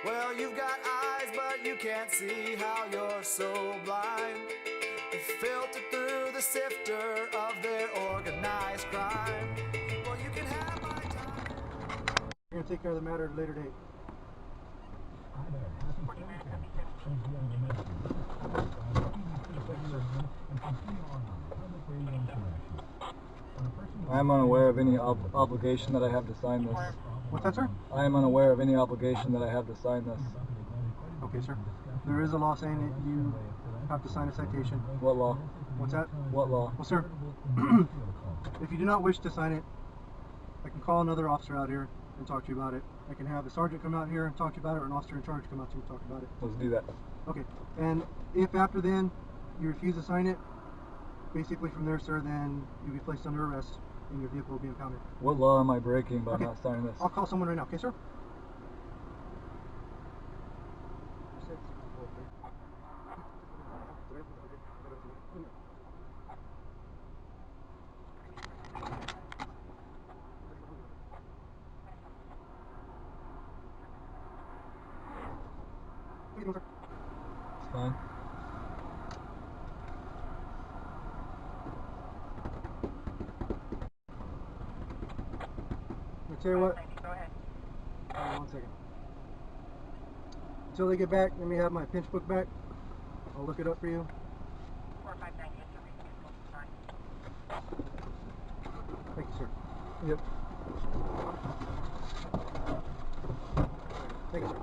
Well, you've got eyes, but you can't see how you're so blind. They filter through the sifter of their organized crime. Well, you can have my time. We're gonna take care of the matter at a later date. I am unaware of any obligation that I have to sign this. What's that, sir? I am unaware of any obligation that I have to sign this. Okay, sir. There is a law saying that you have to sign a citation. What law? What's that? What law? Well, sir, if you do not wish to sign it, I can call another officer out here and talk to you about it. I can have a sergeant come out here and talk to you about it, or an officer in charge come out to you and talk about it. Let's do that. Okay. And if after then you refuse to sign it, basically from there, sir, then you'll be placed under arrest and your vehicle will be impounded. What law am I breaking by Okay. not signing this? I'll call someone right now, okay, sir? It's fine. I'll tell you what. Go ahead. Hold on 1 second. Until they get back, let me have my pinch book back. I'll look it up for you. 4590 is the reasonable time. Thank you, sir. Yep. Thank you, sir.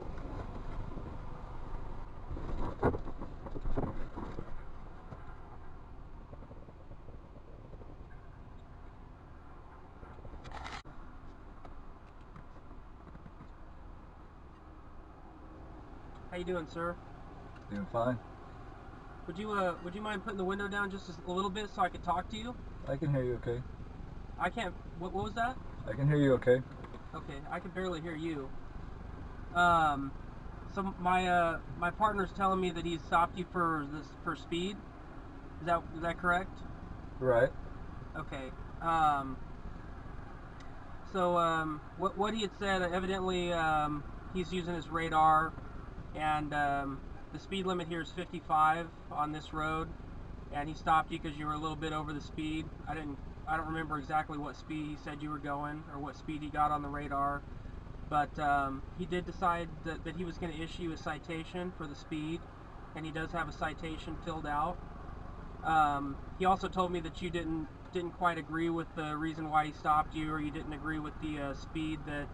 How you doing, sir? Doing fine. Would you mind putting the window down just a little bit so I could talk to you? I can hear you okay. I can't. What was that? I can hear you okay. Okay, I can barely hear you. So my partner's telling me that he's stopped you for speed. Is that correct? Right. Okay. What he had said, evidently, he's using his radar, and the speed limit here is 55 on this road, and he stopped you because you were a little bit over the speed. I don't remember exactly what speed he said you were going, or what speed he got on the radar, but he did decide that he was going to issue a citation for the speed, and he does have a citation filled out. He also told me that you didn't quite agree with the reason why he stopped you, or you didn't agree with the speed that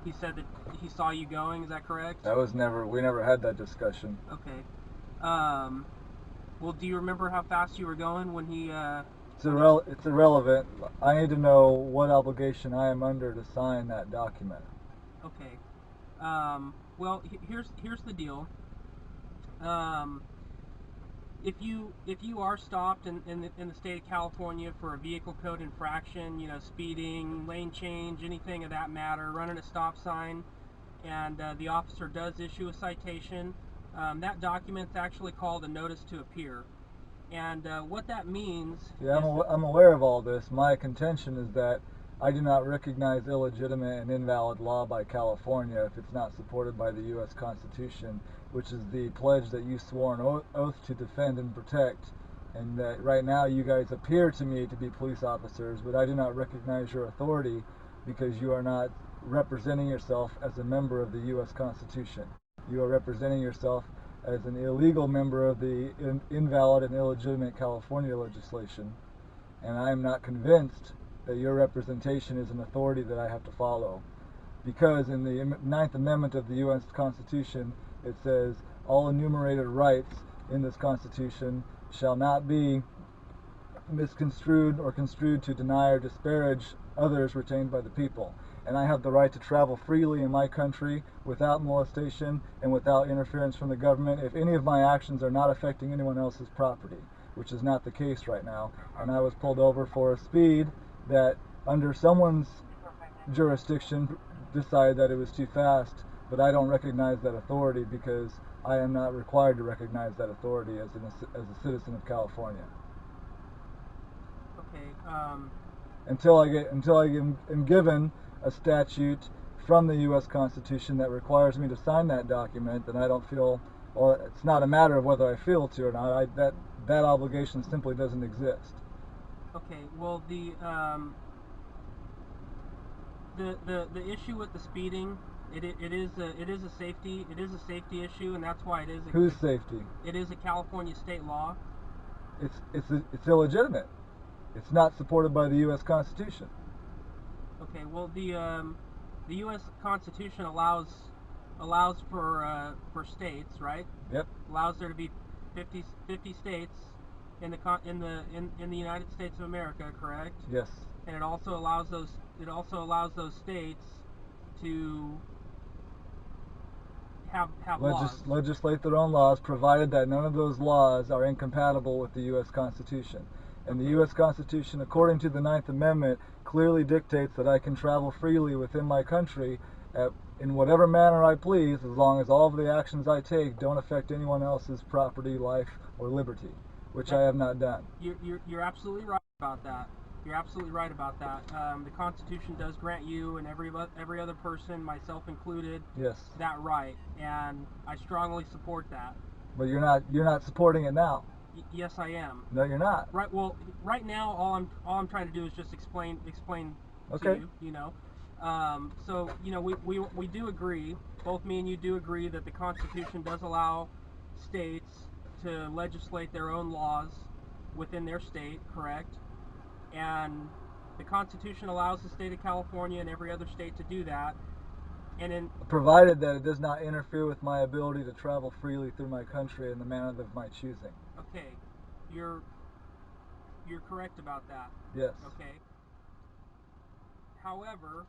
he said that he saw you going. Is that correct? We never had that discussion. Okay. Well, do you remember how fast you were going when he? It's irrelevant. I need to know what obligation I am under to sign that document. Okay. Well, here's the deal. If you are stopped in the state of California for a vehicle code infraction, speeding, lane change, anything of that matter, running a stop sign, and the officer does issue a citation, that document's actually called a notice to appear. And what that means... Yeah, I'm aware of all this. My contention is that I do not recognize illegitimate and invalid law by California if it's not supported by the U.S. Constitution, which is the pledge that you swore an oath to defend and protect. And that right now you guys appear to me to be police officers, but I do not recognize your authority because you are not representing yourself as a member of the U.S. Constitution. You are representing yourself as an illegal member of the invalid and illegitimate California legislation. And I am not convinced that your representation is an authority that I have to follow. Because in the 9th Amendment of the U.S. Constitution, it says, all enumerated rights in this Constitution shall not be misconstrued or construed to deny or disparage others retained by the people. And I have the right to travel freely in my country without molestation and without interference from the government if any of my actions are not affecting anyone else's property, which is not the case right now. And I was pulled over for a speed that under someone's jurisdiction decided that it was too fast, but I don't recognize that authority because I am not required to recognize that authority as a citizen of California. Okay. Until I am given a statute from the U.S. Constitution that requires me to sign that document, then I don't feel, well, it's not a matter of whether I feel to or not. That obligation simply doesn't exist. Okay. Well, the issue with the speeding, it is a safety issue, and that's why it is. Whose safety? It is a California state law. It's illegitimate. It's not supported by the U.S. Constitution. Okay. Well, the U.S. Constitution allows for states, right? Yep. Allows there to be 50 states in the United States of America, correct? Yes. And it also allows those states to have laws. Legislate their own laws, provided that none of those laws are incompatible with the U.S. Constitution. And the U.S. Constitution, according to the 9th Amendment, clearly dictates that I can travel freely within my country in whatever manner I please, as long as all of the actions I take don't affect anyone else's property, life, or liberty, which I have not done. You're absolutely right about that. You're absolutely right about that. The Constitution does grant you and every other person, myself included, Yes. that right, and I strongly support that. But you're not supporting it now. Yes, I am. No, you're not. Right. Well, right now, all I'm trying to do is just explain Okay. to you. You know, so you know, we do agree. Both me and you do agree that the Constitution does allow states to legislate their own laws within their state, correct? And the Constitution allows the state of California and every other state to do that. And Provided that it does not interfere with my ability to travel freely through my country in the manner of my choosing. okay, you're correct about that. Yes. Okay. However,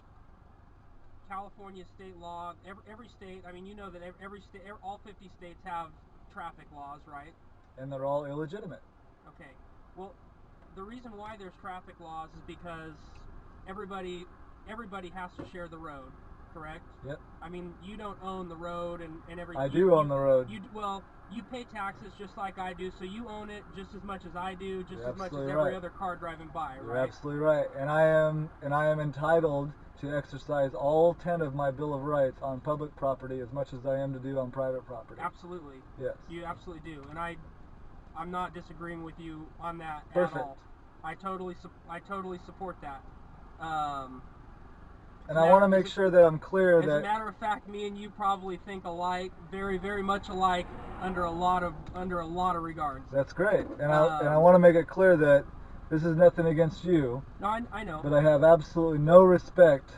California state law, every state, I mean, you know that every state, all 50 states have traffic laws, right? And they're all illegitimate. Okay. Well, the reason why there's traffic laws is because everybody has to share the road, correct? Yep. I mean, you don't own the road and everything. I do own the road. You pay taxes just like I do, so you own it just as much as I do, just You're as much as absolutely every right. other car driving by, You're right? absolutely right. And I am entitled to exercise all 10 of my Bill of Rights on public property as much as I am to do on private property. Absolutely. Yes. You absolutely do, and I'm not disagreeing with you on that Perfect. at all. I totally support that. And I want to make sure that I'm clear As a that matter of fact, me and you probably think alike, very, very much alike, under a lot of regards. that's great. And I want to make it clear that this is nothing against you, No, I know. but I have absolutely no respect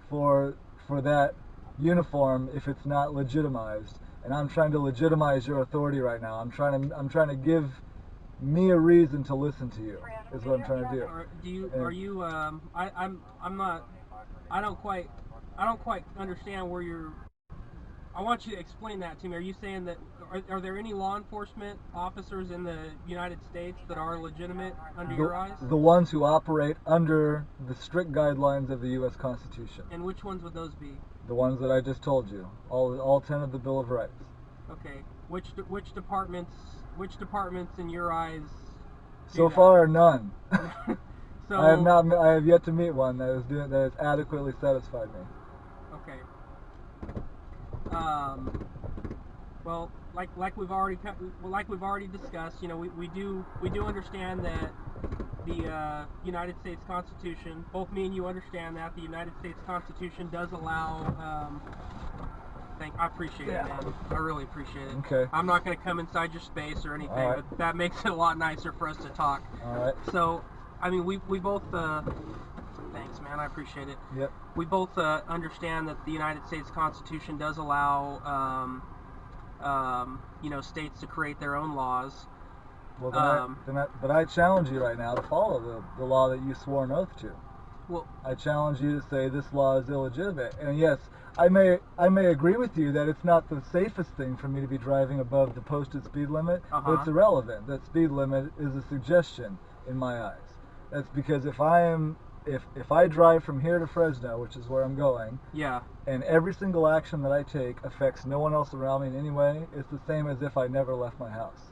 for that uniform if it's not legitimized. And I'm trying to legitimize your authority right now. I'm trying to give me a reason to listen to you. Is what I'm trying to do. I don't quite understand where you're. I want you to explain that to me. Are you saying that are there any law enforcement officers in the United States that are legitimate under your eyes? The ones who operate under the strict guidelines of the U.S. Constitution. And which ones would those be? The ones that I just told you. All 10 of the Bill of Rights. Okay. Which departments in your eyes? do So that? far, none. So I have yet to meet one that has adequately satisfied me. Okay. Well, like we've already discussed, you know, we do understand that the United States Constitution, both me and you understand that the United States Constitution does allow. I appreciate it, man. I really appreciate it. Okay. I'm not going to come inside your space or anything, All right. but that makes it a lot nicer for us to talk. All right. So, I mean, we both. Thanks, man. I appreciate it. Yep. We both understand that the United States Constitution does allow, states to create their own laws. Well, but I challenge you right now to follow the law that you swore an oath to. Well, I challenge you to say this law is illegitimate. And yes, I may agree with you that it's not the safest thing for me to be driving above the posted speed limit, but it's irrelevant. That speed limit is a suggestion in my eyes. That's because if I drive from here to Fresno, which is where I'm going, yeah. and every single action that I take affects no one else around me in any way, it's the same as if I never left my house.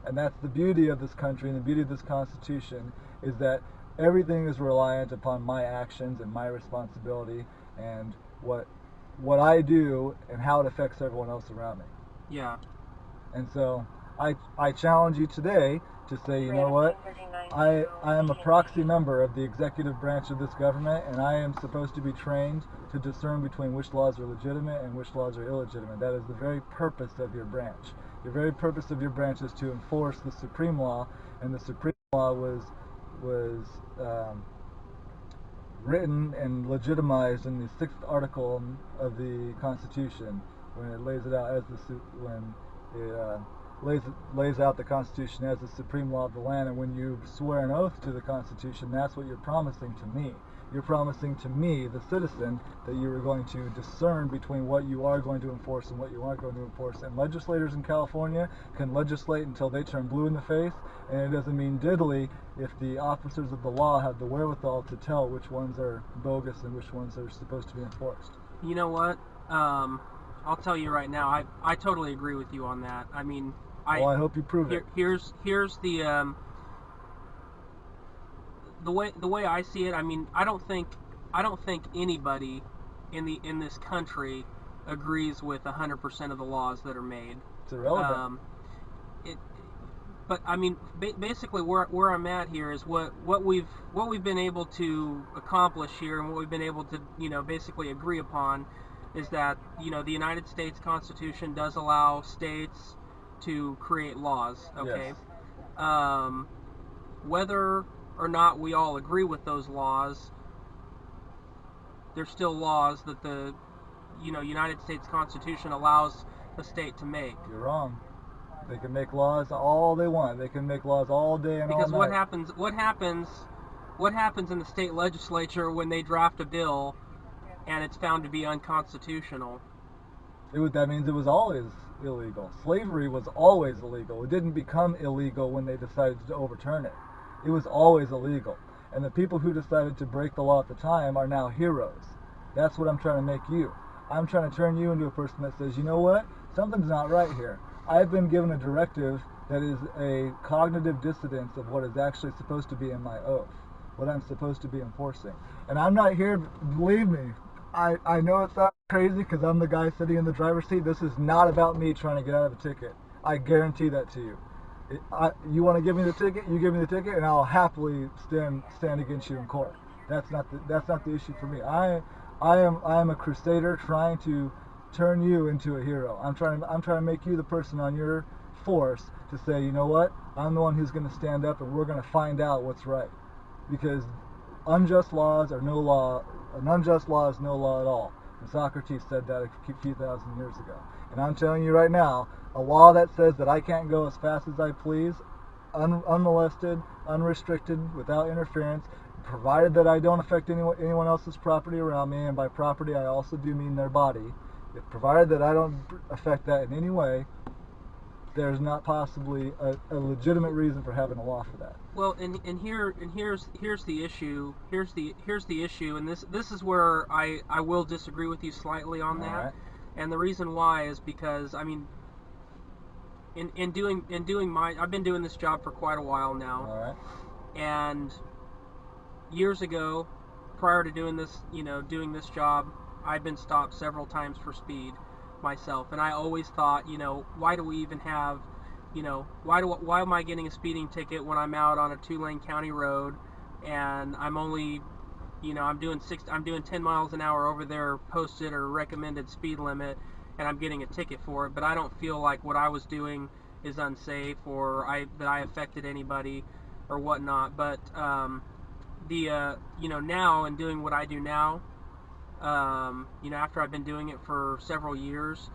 And that's the beauty of this country and the beauty of this Constitution, is that everything is reliant upon my actions and my responsibility, and what I do and how it affects everyone else around me. Yeah. And so I challenge you today to say, you know what, I am a proxy member of the executive branch of this government, and I am supposed to be trained to discern between which laws are legitimate and which laws are illegitimate. That is the very purpose of your branch. The very purpose of your branch is to enforce the supreme law, and the supreme law was written and legitimized in the 6th article of the Constitution, when it lays it out as lays out the Constitution as the supreme law of the land. And when you swear an oath to the Constitution, that's what you're promising to me. You're promising to me, the citizen, that you are going to discern between what you are going to enforce and what you aren't going to enforce. And legislators in California can legislate until they turn blue in the face, and it doesn't mean diddly if the officers of the law have the wherewithal to tell which ones are bogus and which ones are supposed to be enforced. You know what? I'll tell you right now, I totally agree with you on that. I mean, Well, I hope you prove it. Here's the way I see it. I mean, I don't think anybody in this country agrees with 100% of the laws that are made. It's irrelevant. But I mean, basically, where I'm at here is what we've been able to accomplish here, and what we've been able to basically agree upon, is that the United States Constitution does allow states to create laws. Okay. Yes. Whether or not we all agree with those laws, there's still laws that the United States Constitution allows a state to make. You're wrong. They can make laws all they want. They can make laws all day and because all night. what happens in the state legislature when they draft a bill and it's found to be unconstitutional? That means it was always illegal. Slavery was always illegal. It didn't become illegal when they decided to overturn it. It was always illegal. And the people who decided to break the law at the time are now heroes. That's what I'm trying to make you. I'm trying to turn you into a person that says, you know what? Something's not right here. I've been given a directive that is a cognitive dissonance of what is actually supposed to be in my oath, what I'm supposed to be enforcing. And I'm not here, believe me, I know it sounds crazy because I'm the guy sitting in the driver's seat. This is not about me trying to get out of a ticket. I guarantee that to you. You want to give me the ticket, you give me the ticket, and I'll happily stand against you in court. That's not the issue for me. I am a crusader trying to turn you into a hero. I'm trying to make you the person on your force to say, you know what? I'm the one who's going to stand up, and we're going to find out what's right. Because unjust laws are no law. An unjust law is no law at all. And Socrates said that a few thousand years ago. And I'm telling you right now, a law that says that I can't go as fast as I please, unmolested, unrestricted, without interference, provided that I don't affect anyone else's property around me, and by property I also do mean their body, provided that I don't affect that in any way, there's not possibly a legitimate reason for having a law for that. Well, and here's the issue. Here's the issue, and this is where I will disagree with you slightly on that. All right. And the reason why is because, I mean, in doing my, I've been doing this job for quite a while now. All right. And years ago, prior to doing this job, I've been stopped several times for speed myself, and I always thought, why do we even have, why am I getting a speeding ticket when I'm out on a 2-lane county road, and I'm only, I'm doing 10 miles an hour over their posted or recommended speed limit, and I'm getting a ticket for it, but I don't feel like what I was doing is unsafe or that I affected anybody or whatnot. But now and doing what I do now, after I've been doing it for several years,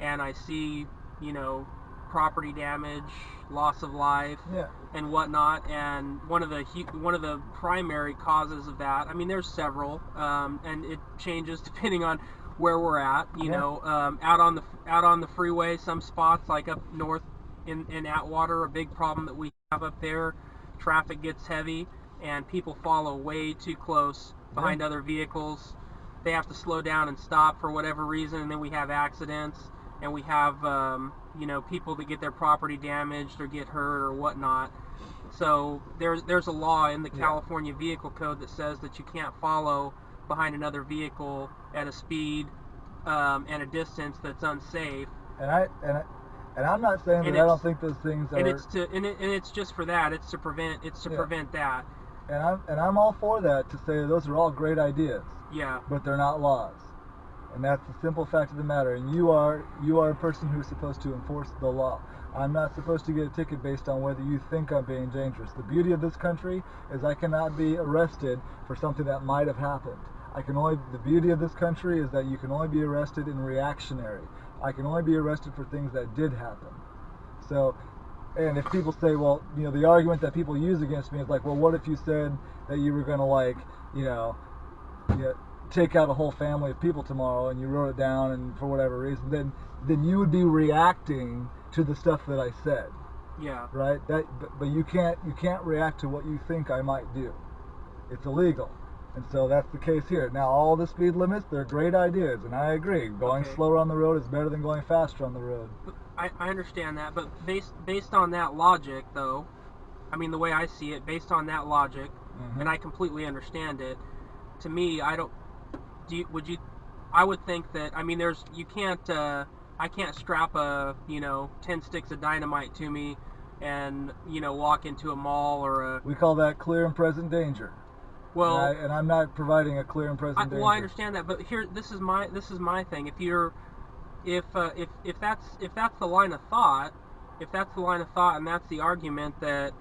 and I see, property damage, loss of life, Yeah. and whatnot, and one of the primary causes of that, I mean, there's several, and it changes depending on where we're at. Out on the freeway, some spots like up north in Atwater, a big problem that we have up there, traffic gets heavy, and people follow way too close behind other vehicles. They have to slow down and stop for whatever reason, and then we have accidents, and we have people that get their property damaged or get hurt or whatnot. So there's a law in the California Vehicle Code that says that you can't follow behind another vehicle at a speed and a distance that's unsafe. And I'm not saying And that I don't it's- think those things are. And it's just for that. It's to prevent that. And I'm all for that, to say those are all great ideas, Yeah. but they're not laws. And that's the simple fact of the matter. And you are a person who's supposed to enforce the law. I'm not supposed to get a ticket based on whether you think I'm being dangerous. The beauty of this country is I cannot be arrested for something that might have happened. The beauty of this country is that you can only be arrested in reactionary. I can only be arrested for things that did happen. So, and if people say, well, the argument that people use against me is like, well, what if you said that you were going to take out a whole family of people tomorrow, and you wrote it down, and for whatever reason, then you would be reacting to the stuff that I said, Yeah. right? But you can't react to what you think I might do. It's illegal. And so that's the case here. Now, all the speed limits, they're great ideas, and I agree. Going Okay. slower on the road is better than going faster on the road. I understand that, but based on that logic, though, I mean, the way I see it, based on that logic, Mhm. and I completely understand it. To me, I don't. I would think that. I mean, you can't. I can't strap 10 sticks of dynamite to me, and walk into a mall or a. We call that clear and present danger. Well, And I'm not providing a clear and present danger. well, I understand that, but here, this is my thing. If that's the line of thought, and that's the argument that,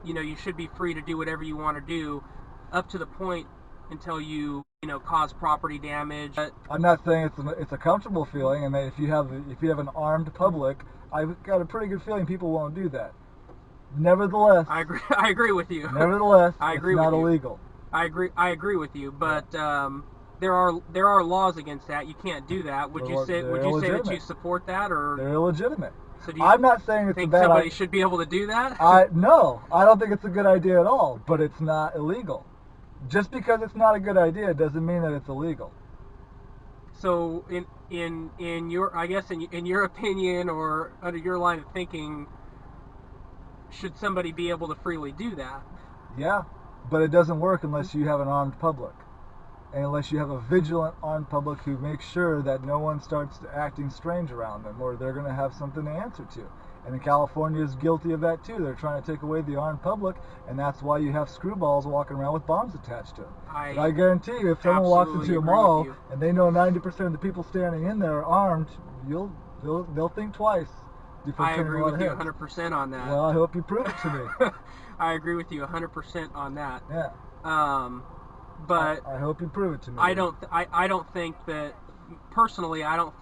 you should be free to do whatever you want to do, up to the point until you cause property damage. But I'm not saying it's a comfortable feeling, and that if you have an armed public, I've got a pretty good feeling people won't do that. Nevertheless, I agree. I agree with you. nevertheless, I agree it's not with you. illegal. I agree with you, but there are laws against that. You can't do that. Would you say They're that you illegitimate. support that, or They're illegitimate. so do you I'm not saying it's a think bad somebody idea. should be able to do that? No, I don't think it's a good idea at all, but it's not illegal. Just because it's not a good idea doesn't mean that it's illegal. So in your, I guess in your opinion, or under your line of thinking, should somebody be able to freely do that? Yeah, but it doesn't work unless you have an armed public. And unless you have a vigilant armed public who makes sure that no one starts acting strange around them, or they're going to have something to answer to. And California is guilty of that too. They're trying to take away the armed public, and that's why you have screwballs walking around with bombs attached to them. But I guarantee you, if someone walks absolutely into a agree with mall you. and they know 90% of the people standing in there are armed, they'll think twice before I turning agree a lot with of you heads. 100% on that. Well, I hope you prove it to me. I agree with you 100% on that. Yeah. But I hope you prove it to me. I don't think that, personally, I don't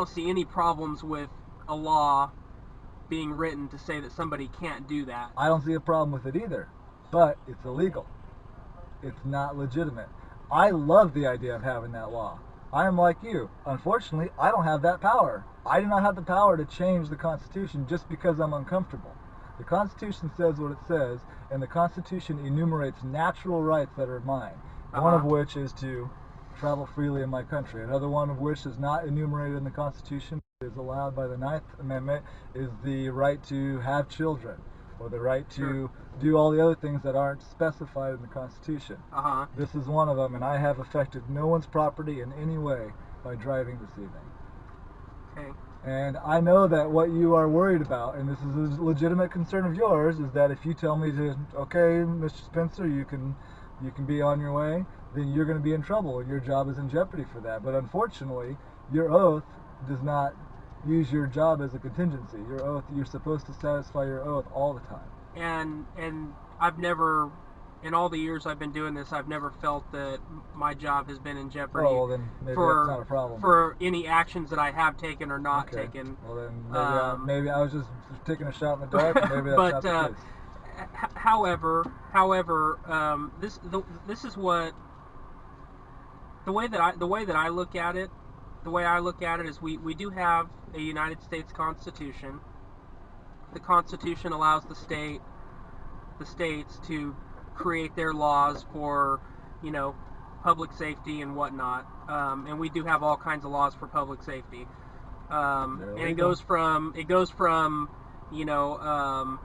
see any problems with a law being written to say that somebody can't do that. I don't see a problem with it either, but it's illegal. It's not legitimate. I love the idea of having that law. I am like you. Unfortunately, I don't have that power. I do not have the power to change the Constitution just because I'm uncomfortable. The Constitution says what it says, and the Constitution enumerates natural rights that are mine. One of which is to travel freely in my country. Another one of which is not enumerated in the Constitution, is allowed by the 9th Amendment, is the right to have children, or the right to do all the other things that aren't specified in the Constitution. This is one of them, and I have affected no one's property in any way by driving this evening. Okay. And I know that what you are worried about, and this is a legitimate concern of yours, is that if you tell me to, okay, Mr. Spencer, you can be on your way, then you're going to be in trouble, and your job is in jeopardy for that. But unfortunately, your oath does not use your job as a contingency. Your oath, you're supposed to satisfy your oath all the time. And I've never, in all the years I've been doing this, I've never felt that my job has been in jeopardy Oh, well, then maybe that's not a problem. for any actions that I have taken or not Okay. taken. Well, then maybe I was just taking a shot in the dark, and maybe that's But, not the case. However, this is what the way that I look at it. The way I look at it is we do have a United States Constitution. The Constitution allows the states to create their laws for, public safety and whatnot. And we do have all kinds of laws for public safety. And it goes from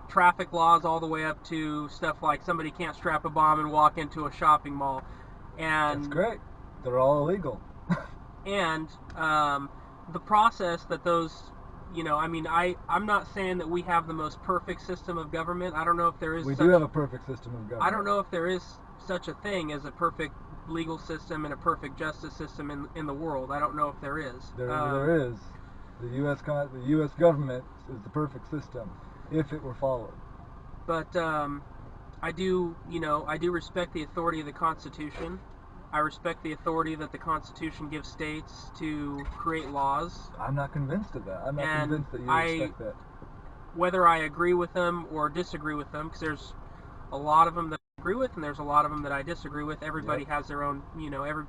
traffic laws all the way up to stuff like somebody can't strap a bomb and walk into a shopping mall. And That's great. They're all illegal. and the process that those, I'm not saying that we have the most perfect system of government. I don't know if there is. We do have a perfect system of government. I don't know if there is such a thing as a perfect legal system and a perfect justice system in the world. I don't know if there is. There is. The U.S. government is the perfect system if it were followed. But I do respect the authority of the Constitution. I respect the authority that the Constitution gives states to create laws. I'm not convinced of that. I'm not convinced that you respect that. Whether I agree with them or disagree with them, because there's a lot of them that I agree with and there's a lot of them that I disagree with. Everybody has their own,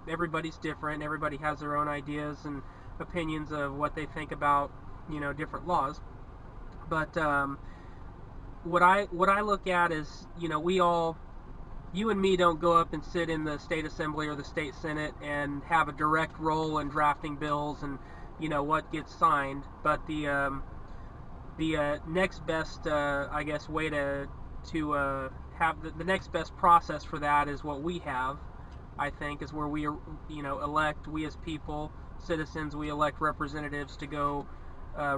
everybody's different. Everybody has their own ideas and opinions of what they think about, different laws. But what I look at is, you and me don't go up and sit in the state assembly or the state senate and have a direct role in drafting bills and what gets signed. But the next best way to have the next best process for that is what we have. I think is where we elect, we as people, citizens, we elect representatives to go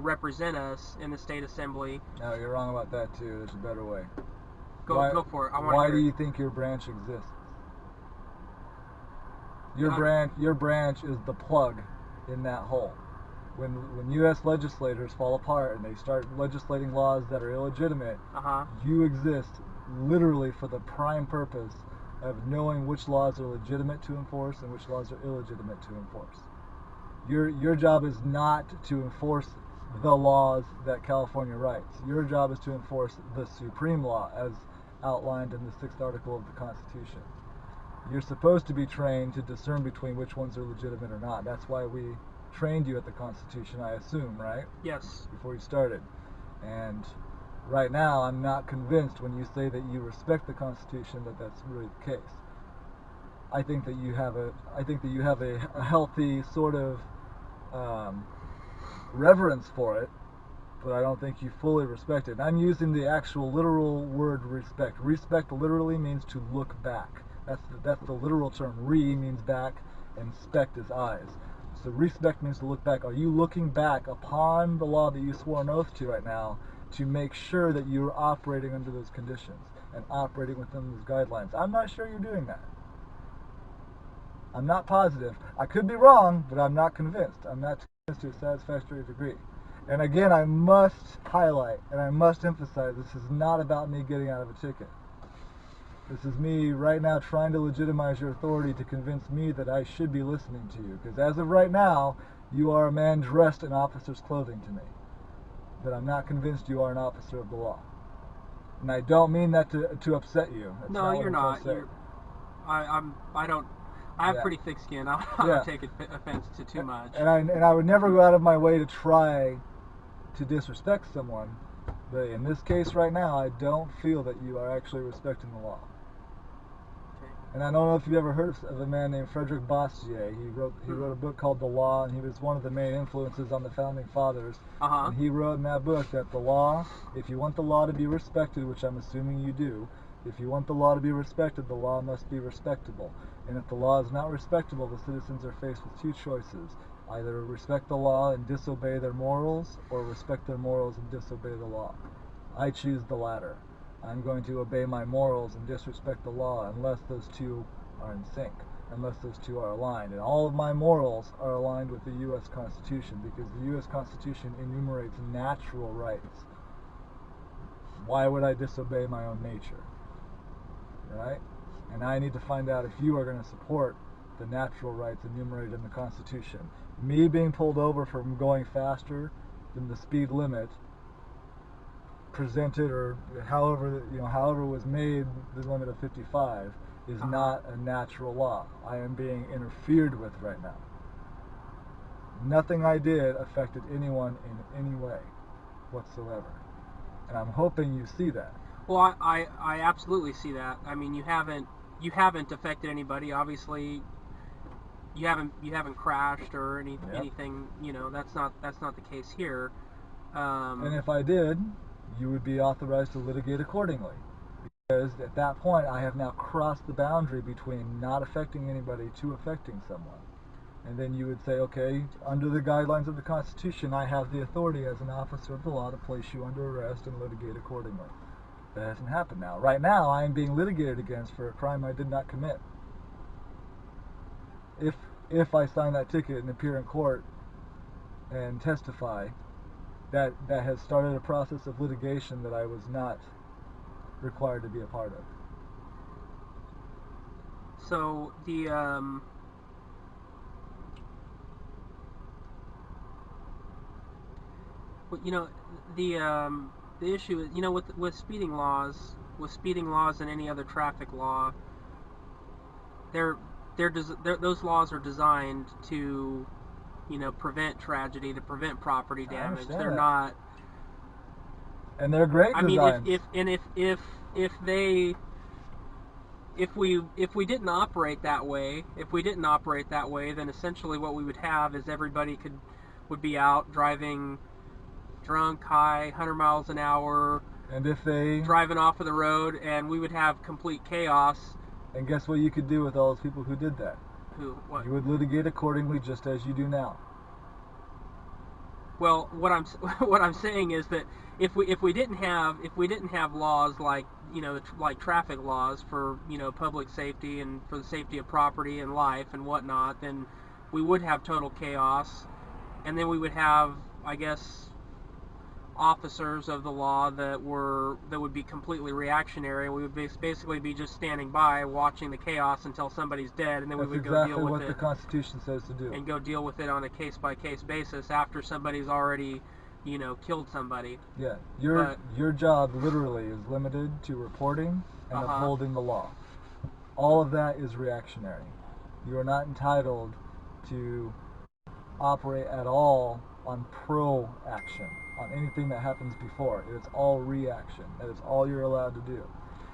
represent us in the state assembly. No, you're wrong about that too. There's a better way. Go for it. Why do you think your branch exists? Your branch is the plug in that hole. When U.S. legislators fall apart and they start legislating laws that are illegitimate, you exist literally for the prime purpose of knowing which laws are legitimate to enforce and which laws are illegitimate to enforce. Your job is not to enforce the laws that California writes. Your job is to enforce the supreme law as outlined in the 6th article of the Constitution. You're supposed to be trained to discern between which ones are legitimate or not. That's why we trained you at the Constitution, I assume, right? Yes. Before you started. And right now, I'm not convinced when you say that you respect the Constitution that that's really the case. I think that you have a healthy sort of reverence for it, but I don't think you fully respect it. I'm using the actual literal word respect. Respect literally means to look back. That's the literal term. Re means back, and spect is eyes. So respect means to look back. Are you looking back upon the law that you swore an oath to right now to make sure that you're operating under those conditions and operating within those guidelines? I'm not sure you're doing that. I'm not positive. I could be wrong, but I'm not convinced. I'm not convinced to a satisfactory degree. And again, I must highlight and I must emphasize, this is not about me getting out of a ticket. This is me right now trying to legitimize your authority to convince me that I should be listening to you. Because as of right now, you are a man dressed in officer's clothing to me. But I'm not convinced you are an officer of the law. And I don't mean that to upset you. That's no, you're not. I have pretty thick skin. I don't take offense to too much. And I would never go out of my way to try to disrespect someone. But in this case right now, I don't feel that you are actually respecting the law. Okay. And I don't know if you've ever heard of a man named Frederick Bastiat. He wrote a book called The Law, and he was one of the main influences on the Founding Fathers. And he wrote in that book that the law, if you want the law to be respected, which I'm assuming you do, if you want the law to be respected, the law must be respectable. And if the law is not respectable, the citizens are faced with two choices. Either respect the law and disobey their morals, or respect their morals and disobey the law. I choose the latter. I'm going to obey my morals and disrespect the law unless those two are in sync, unless those two are aligned. And all of my morals are aligned with the U.S. Constitution, because the U.S. Constitution enumerates natural rights. Why would I disobey my own nature? Right? And I need to find out if you are going to support the natural rights enumerated in the Constitution. Me being pulled over from going faster than the speed limit presented, or however was made, the limit of 55 is not a natural law. I am being interfered with right now. Nothing I did affected anyone in any way whatsoever. And I'm hoping you see that. Well, I absolutely see that. I mean, you haven't affected anybody. Obviously, you haven't crashed or anything. That's not the case here. And if I did, you would be authorized to litigate accordingly. Because at that point, I have now crossed the boundary between not affecting anybody to affecting someone. And then you would say, okay, under the guidelines of the Constitution, I have the authority as an officer of the law to place you under arrest and litigate accordingly. That hasn't happened now. Right now, I am being litigated against for a crime I did not commit. If I sign that ticket and appear in court and testify, that has started a process of litigation that I was not required to be a part of. So the the issue is, with speeding laws, and any other traffic law, those laws are designed to, prevent tragedy, to prevent property damage. They're that. not. And they're great designs. If we didn't operate that way, then essentially what we would have is everybody would be out driving drunk, high, 100 miles an hour, and if they driving off of the road, and we would have complete chaos. And guess what you could do with all those people who did that? What? You would litigate accordingly, just as you do now. Well, what I'm saying is that if we didn't have laws like like traffic laws for public safety and for the safety of property and life and whatnot, then we would have total chaos, and then we would have, I guess, officers of the law that would be completely reactionary. We would basically be just standing by watching the chaos until somebody's dead, and then we would go deal with it. That's exactly what the Constitution says to do. And go deal with it on a case-by-case basis after somebody's already killed somebody. Yeah, your job literally is limited to reporting and upholding the law. All of that is reactionary. You are not entitled to operate at all on pro-action, on anything that happens before. It's all reaction. That is all you're allowed to do.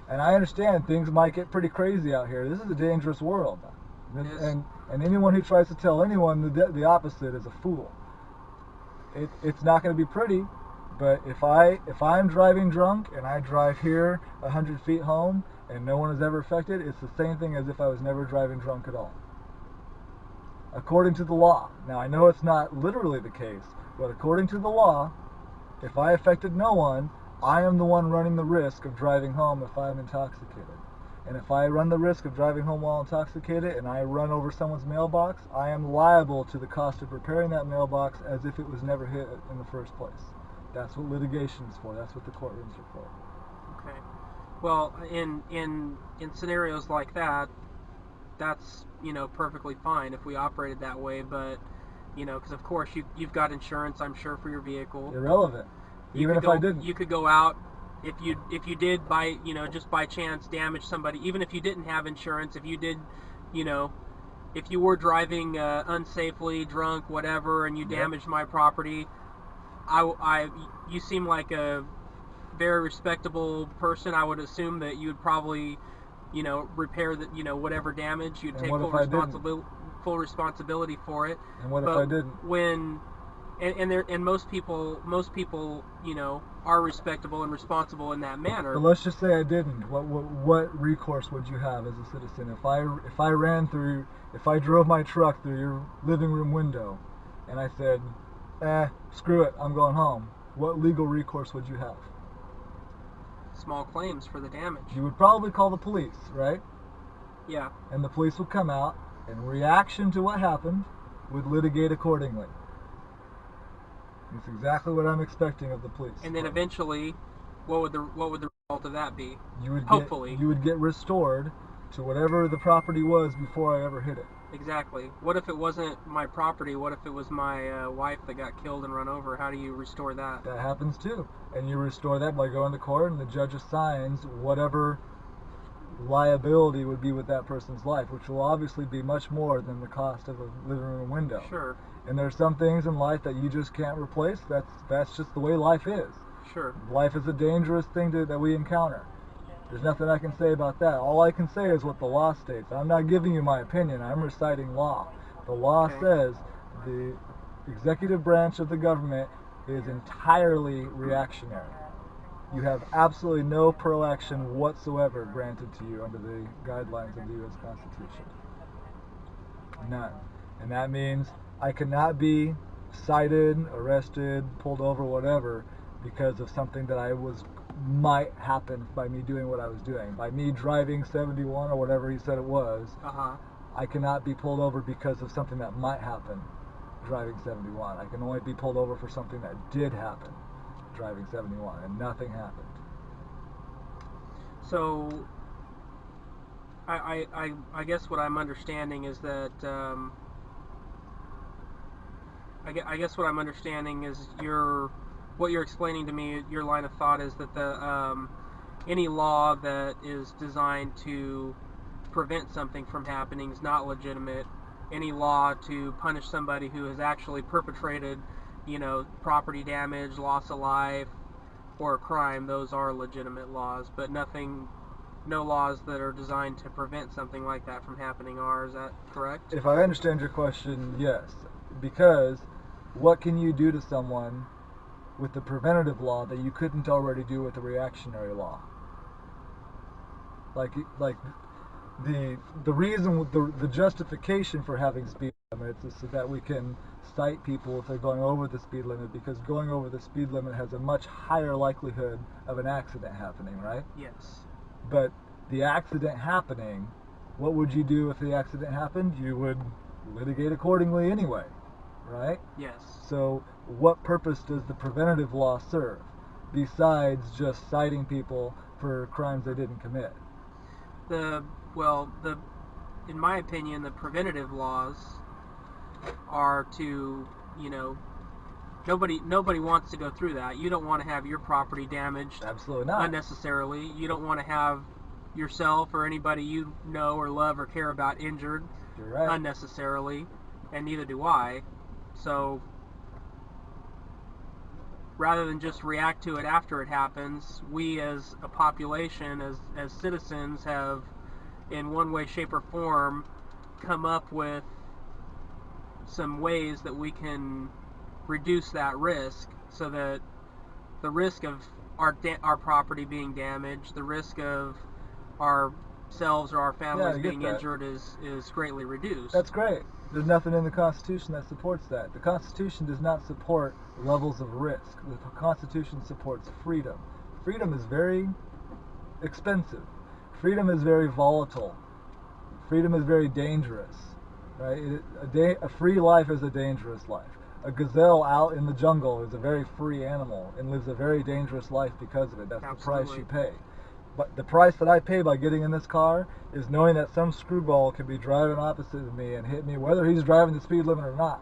And I understand things might get pretty crazy out here. This is a dangerous world. And anyone who tries to tell anyone the opposite is a fool. It's not going to be pretty, but if I'm driving drunk and I drive here 100 feet home and no one is ever affected, it's the same thing as if I was never driving drunk at all. According to the law. Now, I know it's not literally the case, but according to the law, if I affected no one, I am the one running the risk of driving home if I'm intoxicated. And if I run the risk of driving home while intoxicated and I run over someone's mailbox, I am liable to the cost of repairing that mailbox as if it was never hit in the first place. That's what litigation is for. That's what the courtrooms are for. Okay. Well, in scenarios like that, that's perfectly fine if we operated that way, but because of course you've got insurance, I'm sure, for your vehicle. Irrelevant. I didn't. You could go out if you did just by chance damage somebody, even if you didn't have insurance. If you did, if you were driving unsafely, drunk, whatever, and you damaged my property, you seem like a very respectable person. I would assume that you would probably repair the whatever damage. You'd take full responsibility for it. And what if I didn't? And most people are respectable and responsible in that manner. But let's just say I didn't. What recourse would you have as a citizen if I drove my truck through your living room window and I said, screw it, I'm going home? What legal recourse would you have? Small claims for the damage. You would probably call the police, right? Yeah. And the police would come out, in reaction to what happened, would litigate accordingly. It's exactly what I'm expecting of the police. And then eventually, what would the result of that be? Hopefully, you would get restored to whatever the property was before I ever hit it. Exactly. What if it wasn't my property? What if it was my wife that got killed and run over? How do you restore that? That happens too. And you restore that by going to court, and the judge assigns whatever liability would be with that person's life, which will obviously be much more than the cost of a living room window. Sure. And there's some things in life that you just can't replace. That's just the way life is. Sure. Life is a dangerous thing that we encounter. There's nothing I can say about that. All I can say is what the law states. I'm not giving you my opinion. I'm reciting law. The law says the executive branch of the government is entirely reactionary. You have absolutely no proaction whatsoever granted to you under the guidelines of the U.S. Constitution. None. And that means I cannot be cited, arrested, pulled over, whatever, because of something that might happen by me doing what I was doing. By me driving 71 or whatever he said it was, I cannot be pulled over because of something that might happen driving 71. I can only be pulled over for something that did happen driving 71, and nothing happened. So, I guess what I'm understanding is that I guess what I'm understanding is what you're explaining to me. Your line of thought is that any law that is designed to prevent something from happening is not legitimate. Any law to punish somebody who has actually perpetrated, property damage, loss of life, or a crime, those are legitimate laws. But no laws that are designed to prevent something like that from happening are. Is that correct? If I understand your question, yes. Because what can you do to someone with the preventative law that you couldn't already do with the reactionary law? Like the reason, the justification for having speed limits is so that we can cite people if they're going over the speed limit, because going over the speed limit has a much higher likelihood of an accident happening, right? Yes. But the accident happening, what would you do if the accident happened? You would litigate accordingly anyway, right? Yes. So what purpose does the preventative law serve besides just citing people for crimes they didn't commit? In my opinion, the preventative laws are to, nobody wants to go through that. You don't want to have your property damaged. Absolutely not. Unnecessarily. You don't want to have yourself or anybody you know or love or care about injured. You're right. Unnecessarily, and neither do I. So rather than just react to it after it happens, we as a population, as citizens, have in one way, shape, or form come up with some ways that we can reduce that risk, so that the risk of our property being damaged, the risk of ourselves or our families being injured is greatly reduced. That's great. There's nothing in the Constitution that supports that. The Constitution does not support levels of risk. The Constitution supports freedom. Freedom is very expensive. Freedom is very volatile. Freedom is very dangerous. Right? A free life is a dangerous life. A gazelle out in the jungle is a very free animal and lives a very dangerous life because of it. That's Absolutely. the price you pay. But the price that I pay by getting in this car is knowing that some screwball could be driving opposite of me and hit me, whether he's driving the speed limit or not.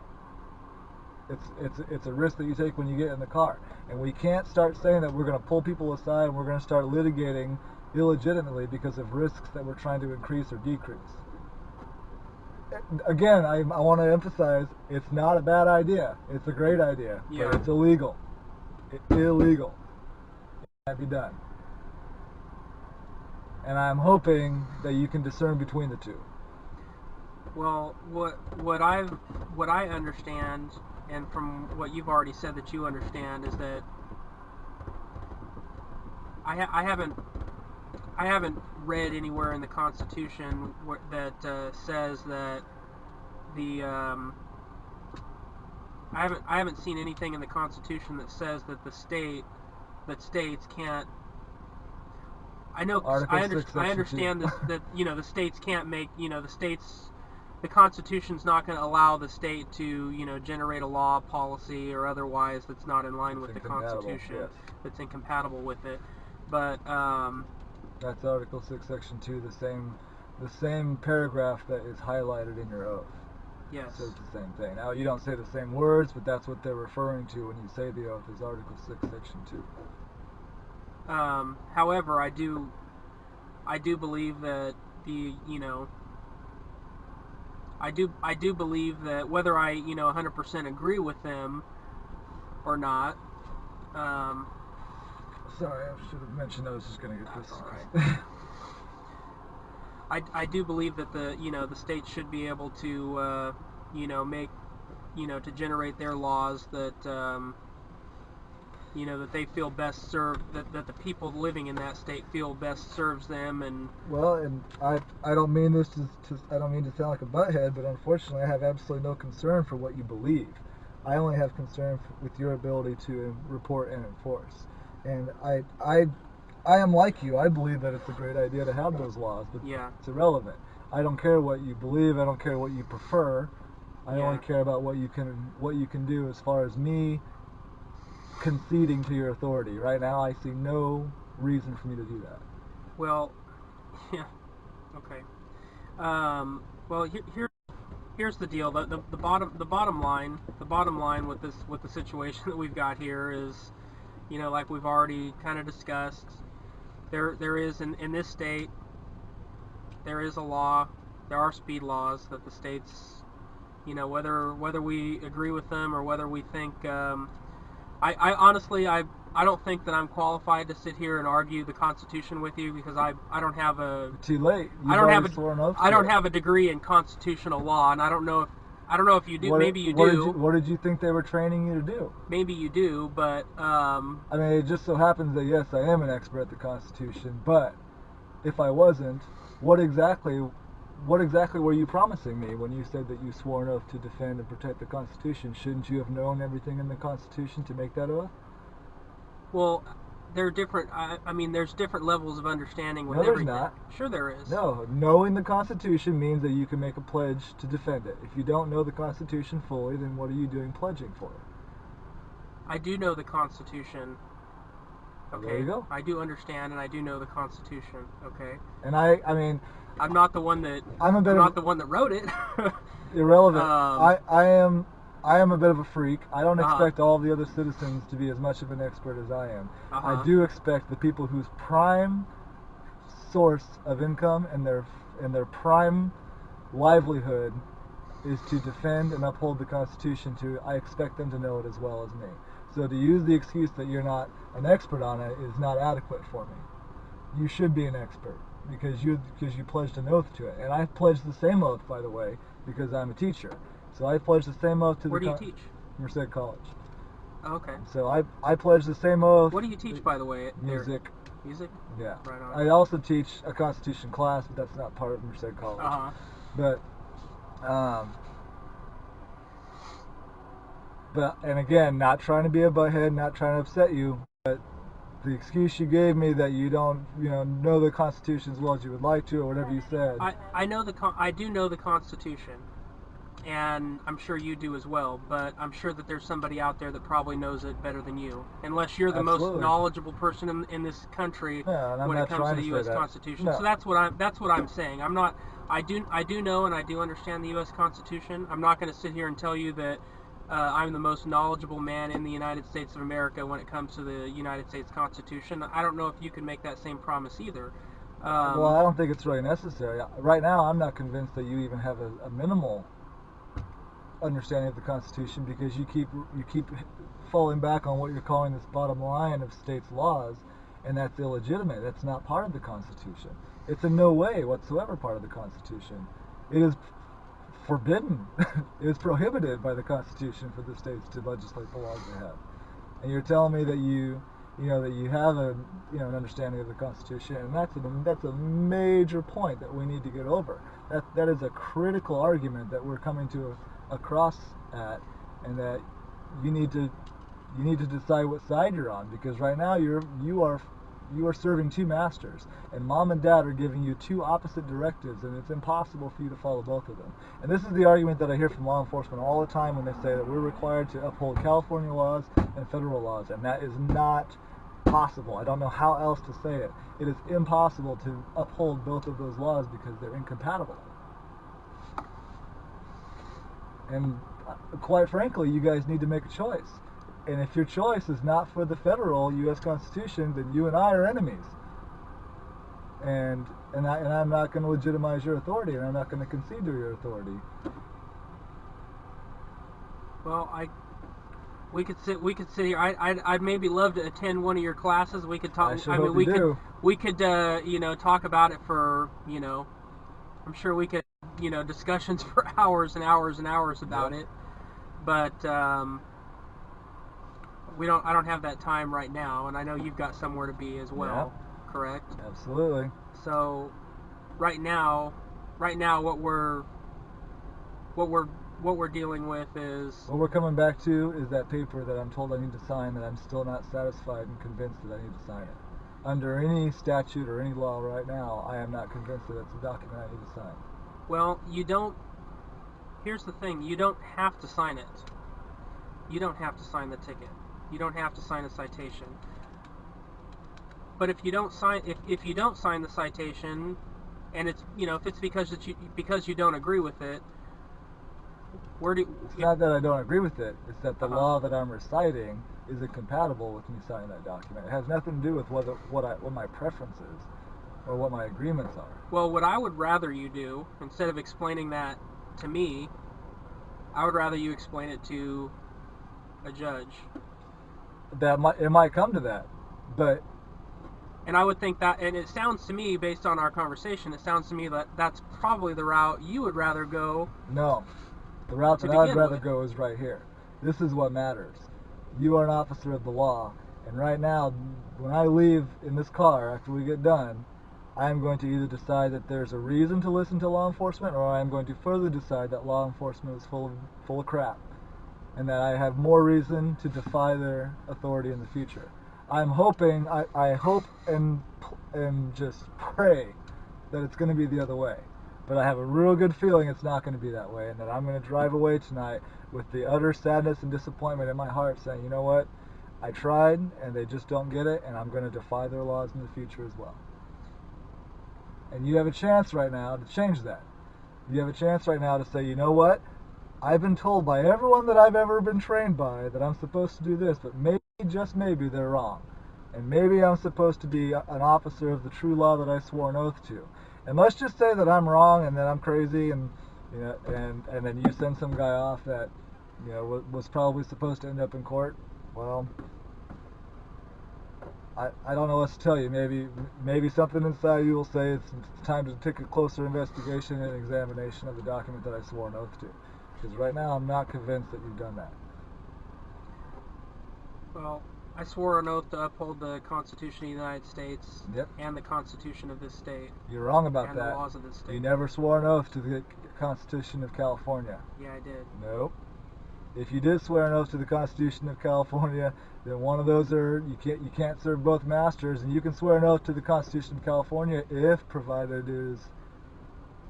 It's a risk that you take when you get in the car. And we can't start saying that we're going to pull people aside and we're going to start litigating illegitimately because of risks that we're trying to increase or decrease. Again, I want to emphasize, it's not a bad idea. It's a great idea, Yeah. but it's illegal. Illegal. It can't be done. And I'm hoping that you can discern between the two. Well, what I understand, and from what you've already said that you understand, is that I haven't read anywhere in the Constitution that says that I haven't seen anything in the Constitution that says that states can't. I know. I understand this, that the states can't make the Constitution's not going to allow the state to generate a law, policy, or otherwise that's not in line with the Constitution. Yes. That's incompatible with it. But that's Article 6, Section 2, the same paragraph that is highlighted in your oath. yes. Says the same thing. Now, you don't say the same words, but that's what they're referring to when you say the oath is Article 6, Section 2. However, I do believe that I do believe that whether I 100% agree with them or not. Sorry, I should have mentioned I was just going to get this. All right. I do believe that the state should be able to make to generate their laws that that they feel best served, that the people living in that state feel best serves them. And Well, and I don't mean this I don't mean to sound like a butthead, but unfortunately I have absolutely no concern for what you believe. I only have concern with your ability to report and enforce. And I am like you. I believe that it's a great idea to have those laws, but yeah, it's irrelevant. I don't care what you believe. I don't care what you prefer. I Yeah. only care about what you can do as far as me conceding to your authority. Right now, I see no reason for me to do that. well, yeah, okay. Well, here's the deal. The bottom line with the situation that we've got here is, like we've already kind of discussed, there is in this state, there is a law, there are speed laws that the states, whether we agree with them or whether we think, I honestly, I don't think that I'm qualified to sit here and argue the Constitution with you, because I don't have a Too late. You've I don't have already sworn oath I to don't it. have a degree in constitutional law, and I don't know if you do. Maybe you what do. What did you think they were training you to do? Maybe you do, but I mean, it just so happens that yes, I am an expert at the Constitution, but if I wasn't, what exactly were you promising me when you said that you swore an oath to defend and protect the Constitution? Shouldn't you have known everything in the Constitution to make that oath? well, there are different. I mean, there's different levels of understanding with No, there's everything. not. Sure, there is. No, knowing the Constitution means that you can make a pledge to defend it. If you don't know the Constitution fully, then what are you doing pledging for? I do know the Constitution. Okay. There you go. I do understand, and I do know the Constitution. Okay. And I mean, I'm not the one that I'm a bit I'm of not the one that wrote it. irrelevant. Um, I am a bit of a freak. I don't Uh-huh. expect all the other citizens to be as much of an expert as I am. Uh-huh. I do expect the people whose prime source of income and their prime livelihood is to defend and uphold the Constitution. I expect them to know it as well as me. So to use the excuse that you're not an expert on it is not adequate for me. You should be an expert because you pledged an oath to it, and I pledged the same oath, by the way, because I'm a teacher. So I pledged the same oath to Where the do you teach? Merced College. Oh, okay. So I pledged the same oath. What do you teach, by the way? There? Music. Music? Yeah. Right on. I also teach a Constitution class, but that's not part of Merced College. Uh-huh. But and again, not trying to be a butthead, not trying to upset you, but the excuse you gave me that you don't, know the Constitution as well as you would like to, or whatever you said. I do know the Constitution, and I'm sure you do as well. But I'm sure that there's somebody out there that probably knows it better than you, unless you're the most Absolutely. knowledgeable person in this country Yeah, and I'm when it not comes to trying the to U.S. say that. Constitution. No. So that's what I'm saying. I'm not. I do know and I do understand the U.S. Constitution. I'm not going to sit here and tell you that I'm the most knowledgeable man in the United States of America when it comes to the United States Constitution. I don't know if you can make that same promise either. Well, I don't think it's really necessary. Right now, I'm not convinced that you even have a minimal understanding of the Constitution, because you keep falling back on what you're calling this bottom line of states' laws, and that's illegitimate. That's not part of the Constitution. It's in no way whatsoever part of the Constitution. It is forbidden. It is prohibited by the Constitution for the states to legislate the laws they have. And you're telling me that you have an understanding of the Constitution, and that's a major point that we need to get over. That is a critical argument that we're coming to a cross at, and that you need to decide what side you're on, because right now you are serving two masters, and mom and dad are giving you two opposite directives, and it's impossible for you to follow both of them. And this is the argument that I hear from law enforcement all the time when they say that we're required to uphold California laws and federal laws, and that is not possible. I don't know how else to say it. It is impossible to uphold both of those laws because they're incompatible. And quite frankly, you guys need to make a choice. And if your choice is not for the federal U.S. Constitution, then you and I are enemies. And I'm not going to legitimize your authority, and I'm not going to concede to your authority. Well, we could sit here. I'd maybe love to attend one of your classes. We could talk. I sure hope you do. We could talk about it for I'm sure we could discussions for hours and hours and hours about it. But I don't have that time right now, and I know you've got somewhere to be as well. Correct? Absolutely. So, right now, what we're dealing with is What we're coming back to is that paper that I'm told I need to sign that I'm still not satisfied and convinced that I need to sign it. Under any statute or any law right now, I am not convinced that it's a document I need to sign. well, you don't. Here's the thing: you don't have to sign it. You don't have to sign the ticket. You don't have to sign a citation. But if you don't sign, if you don't sign the citation, and it's if it's because you don't agree with it, It's not that I don't agree with it. It's that the Uh-huh. law that I'm reciting is incompatible with me signing that document. It has nothing to do with what my preference is or what my agreements are. Well, what I would rather you do, instead of explaining that to me, I would rather you explain it to a judge. It might come to that, but And I would think that, and it sounds to me, based on our conversation, it sounds to me that that's probably the route you would rather go. no. The route To that I'd begin rather with. go is right here. This is what matters. You are an officer of the law, and right now, when I leave in this car after we get done, I am going to either decide that there's a reason to listen to law enforcement, or I am going to further decide that law enforcement is full of crap, and that I have more reason to defy their authority in the future. I'm hoping, I hope and just pray that it's going to be the other way. But I have a real good feeling it's not going to be that way, and that I'm going to drive away tonight with the utter sadness and disappointment in my heart saying, you know what, I tried and they just don't get it, and I'm going to defy their laws in the future as well. And you have a chance right now to change that. You have a chance right now to say, you know what, I've been told by everyone that I've ever been trained by that I'm supposed to do this, but maybe, just maybe, they're wrong. And maybe I'm supposed to be an officer of the true law that I swore an oath to. And let's just say that I'm wrong and that I'm crazy, and and then you send some guy off that was probably supposed to end up in court. Well, I don't know what to tell you. Maybe something inside you will say it's time to take a closer investigation and examination of the document that I swore an oath to. Because right now I'm not convinced that you've done that. Well, I swore an oath to uphold the Constitution of the United States Yep. and the Constitution of this state You're wrong about and that. the laws of this state. You never swore an oath to the Constitution of California. Yeah, I did. Nope. If you did swear an oath to the Constitution of California, then one of those you can't serve both masters, and you can swear an oath to the Constitution of California if provided it is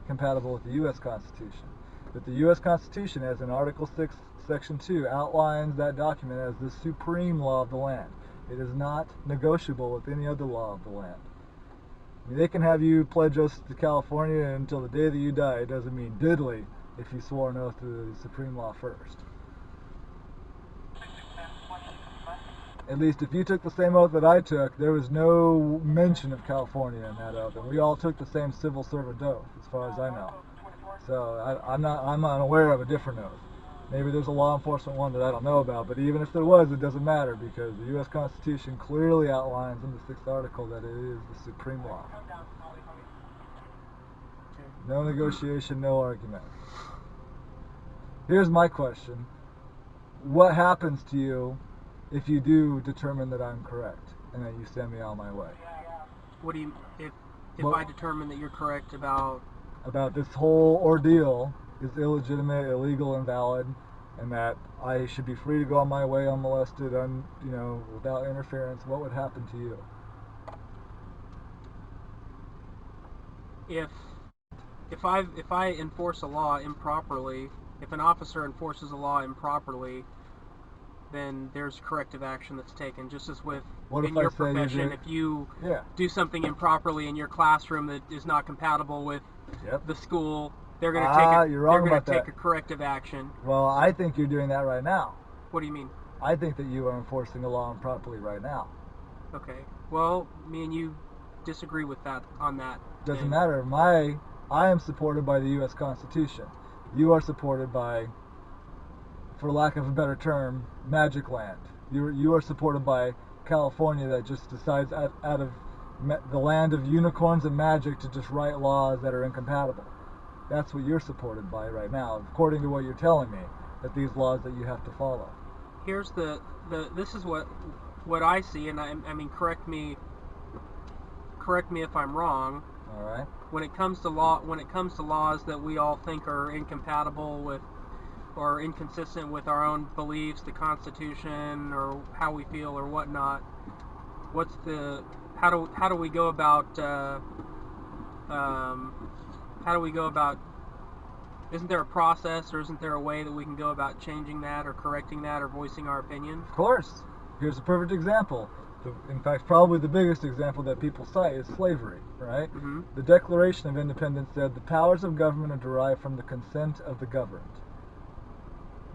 compatible with the U.S. Constitution. But the U.S. Constitution, as in Article 6, Section 2, outlines that document as the supreme law of the land. It is not negotiable with any other law of the land. I mean, they can have you pledge oaths to California until the day that you die. It doesn't mean diddly if you swore an oath to the supreme law first. At least if you took the same oath that I took, there was no mention of California in that oath, and we all took the same civil servant oath, as far as I know. So I'm unaware of a different oath. Maybe there's a law enforcement one that I don't know about, but even if there was, it doesn't matter, because the U.S. Constitution clearly outlines in the 6th article that it is the supreme law. No negotiation, no argument. Here's my question. What happens to you if you do determine that I'm correct and that you send me on my way? What do you if Well- I determine that you're correct about? This whole ordeal is illegitimate, illegal, invalid, and that I should be free to go on my way unmolested, without interference? What would happen to you? If I enforce a law improperly, if an officer enforces a law improperly, then there's corrective action that's taken. Just as with What in if I your say you profession, do- if you Yeah. do something improperly in your classroom that is not compatible with Yep. the school, they're going to You're wrong take about a that. corrective action. Well, I think you're doing that right now. What do you mean? I think that you are enforcing a law improperly right now. Okay. Well, me and you disagree with that on that. Doesn't thing. matter. I am supported by the U.S. Constitution. You are supported by, for lack of a better term, Magic Land. You are supported by California that just decides out of the land of unicorns and magic to just write laws that are incompatible. That's what you're supported by right now, according to what you're telling me, that these laws that you have to follow. here's the this is what I see, and I mean, correct me if I'm wrong. All right. When it comes to laws that we all think are incompatible with or inconsistent with our own beliefs, the Constitution, or how we feel or whatnot, how do we go about isn't there a process, or isn't there a way that we can go about changing that or correcting that or voicing our opinion? Of course. Here's a perfect example. In fact, probably the biggest example that people cite is slavery, right? Mm-hmm. The Declaration of Independence said the powers of government are derived from the consent of the governed,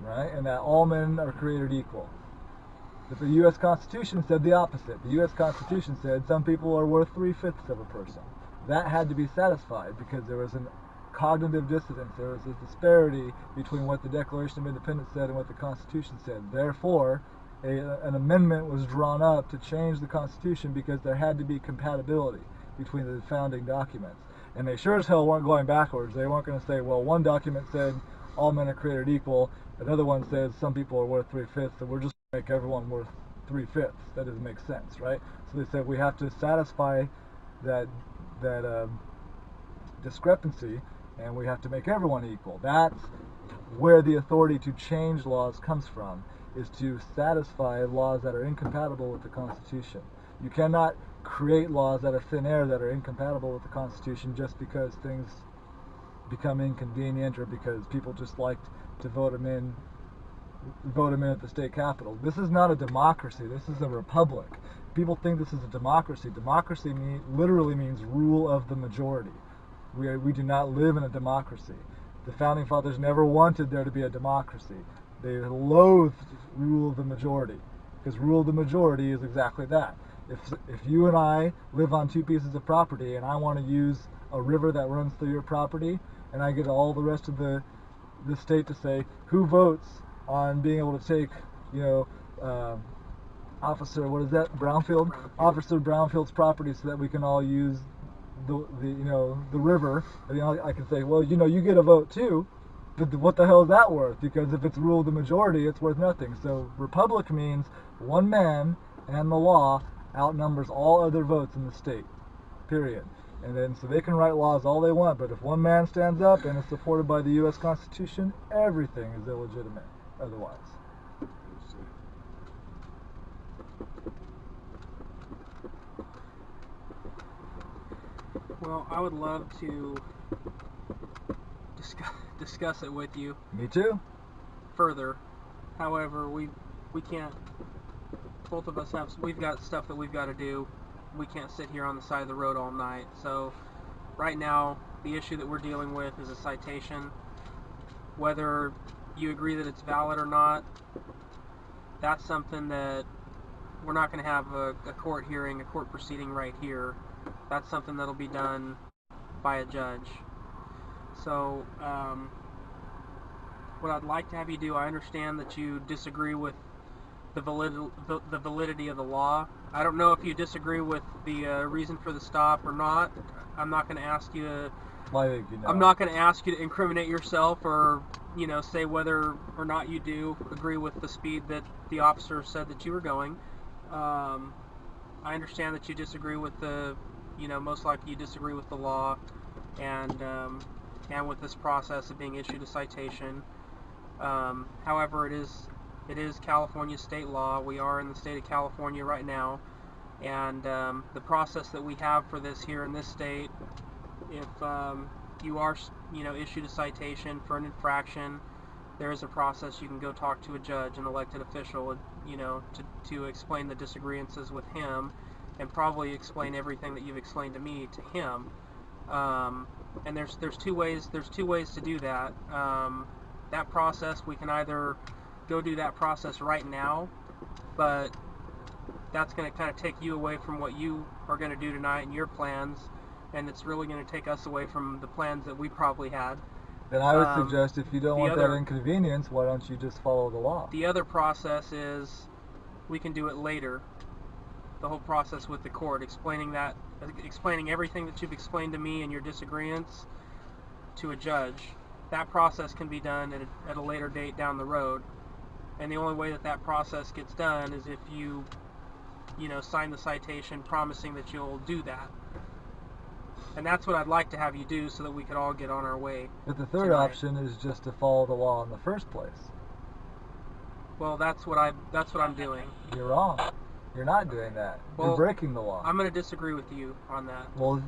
right? And that all men are created equal. But the U.S. Constitution said the opposite. The U.S. Constitution said some people are worth 3/5 of a person. That had to be satisfied because there was a cognitive dissonance. There was a disparity between what the Declaration of Independence said and what the Constitution said. Therefore, an amendment was drawn up to change the Constitution because there had to be compatibility between the founding documents. And they sure as hell weren't going backwards. They weren't going to say, well, one document said all men are created equal, another one says some people are worth 3/5, so we're just going to make everyone worth 3/5. That doesn't make sense, right? So they said we have to satisfy that discrepancy, and we have to make everyone equal. That's where the authority to change laws comes from, is to satisfy laws that are incompatible with the Constitution. You cannot create laws out of thin air that are incompatible with the Constitution just because things become inconvenient or because people just like to vote them in at the state capitol. This is not a democracy. This is a republic. People think this is a democracy. Democracy literally means rule of the majority. We do not live in a democracy. The Founding Fathers never wanted there to be a democracy. They loathed rule of the majority, because rule of the majority is exactly that. If you and I live on two pieces of property and I want to use a river that runs through your property, and I get all the rest of the state to say who votes on being able to take, Officer Brownfield's property so that we can all use the river. I can say, well, you get a vote too. But what the hell is that worth? Because if it's rule of the majority, it's worth nothing. So republic means one man and the law outnumbers all other votes in the state. Period. And then so they can write laws all they want, but if one man stands up and is supported by the U.S. Constitution, everything is illegitimate otherwise. Well, I would love to discuss it with you. Me too. Further. However, we can't. Both of us we've got stuff that we've got to do. We can't sit here on the side of the road all night. So right now, the issue that we're dealing with is a citation. Whether you agree that it's valid or not, that's something that we're not going to have a court hearing, a court proceeding right here. That's something that'll be done by a judge. So what I'd like to have you do, I understand that you disagree with the validity of the law. I don't know if you disagree with the reason for the stop or not. I'm not going to ask you to. I'm not going to ask you to incriminate yourself or say whether or not you do agree with the speed that the officer said that you were going. I understand that you disagree with the, most likely you disagree with the law and with this process of being issued a citation. However, it is California state law. We are in the state of California right now, and the process that we have for this here in this state, if you are issued a citation for an infraction, there is a process. You can go talk to a judge, an elected official, to explain the disagreements with him, and probably explain everything that you've explained to me to him. And there's two ways to do that. That process, we can either go do that process right now, but that's going to kind of take you away from what you are going to do tonight and your plans, and it's really going to take us away from the plans that we probably had. Then I would suggest, if you don't want that inconvenience, why don't you just follow the law? The other process is we can do it later. The whole process with the court, explaining everything that you've explained to me and your disagreements to a judge. That process can be done at a later date down the road. And the only way that that process gets done is if you sign the citation promising that you'll do that. And that's what I'd like to have you do so that we could all get on our way. But the third tonight. option is just to follow the law in the first place. Well, that's what I'm doing. You're wrong. You're not doing that. You're Well, breaking the law. I'm going to disagree with you on that. Well,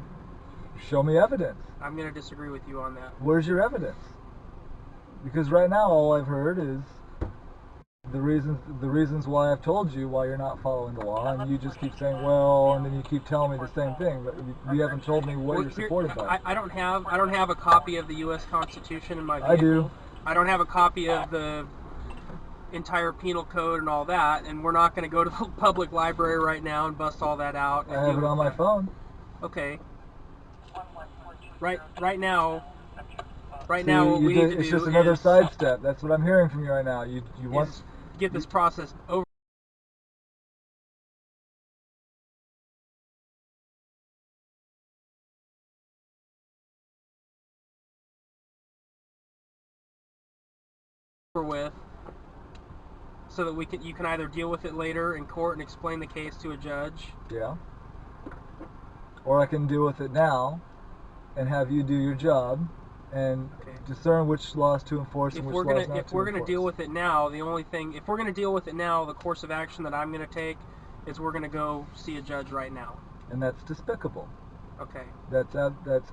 show me evidence. I'm going to disagree with you on that. Where's your evidence? Because right now all I've heard is the reasons why I've told you why you're not following the law, and you just keep saying, well, and then you keep telling me the same thing, but you haven't told me what Well, you're supported by. I don't have a copy of the U.S. Constitution in my vehicle. I do. I don't have a copy of the entire penal code and all that, and we're not going to go to the public library right now and bust all that out. I have it on my phone. Okay. Right now, See, what we need to it's do just another is sidestep. That's what I'm hearing from you right now. You want is get this process over. With, so that you can either deal with it later in court and explain the case to a judge. Yeah. Or I can deal with it now and have you do your job and discern which laws to enforce and which laws not to enforce. If we're gonna deal with it now, if we're gonna deal with it now, the course of action that I'm gonna take is we're gonna go see a judge right now. And that's despicable. Okay. That's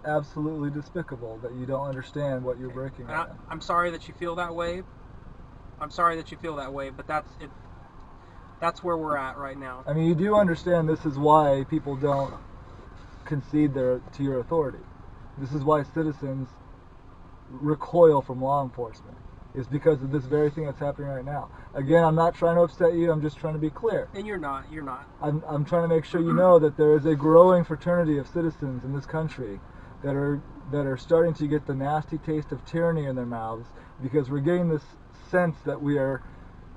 absolutely despicable that you don't understand what you're breaking right now. I'm sorry that you feel that way. But that's it. That's where we're at right now. I mean, you do understand this is why people don't concede to your authority. This is why citizens recoil from law enforcement. It's because of this very thing that's happening right now. Again, I'm not trying to upset you. I'm just trying to be clear. And you're not. I'm trying to make sure you know that there is a growing fraternity of citizens in this country that are starting to get the nasty taste of tyranny in their mouths because we're getting this sense that we are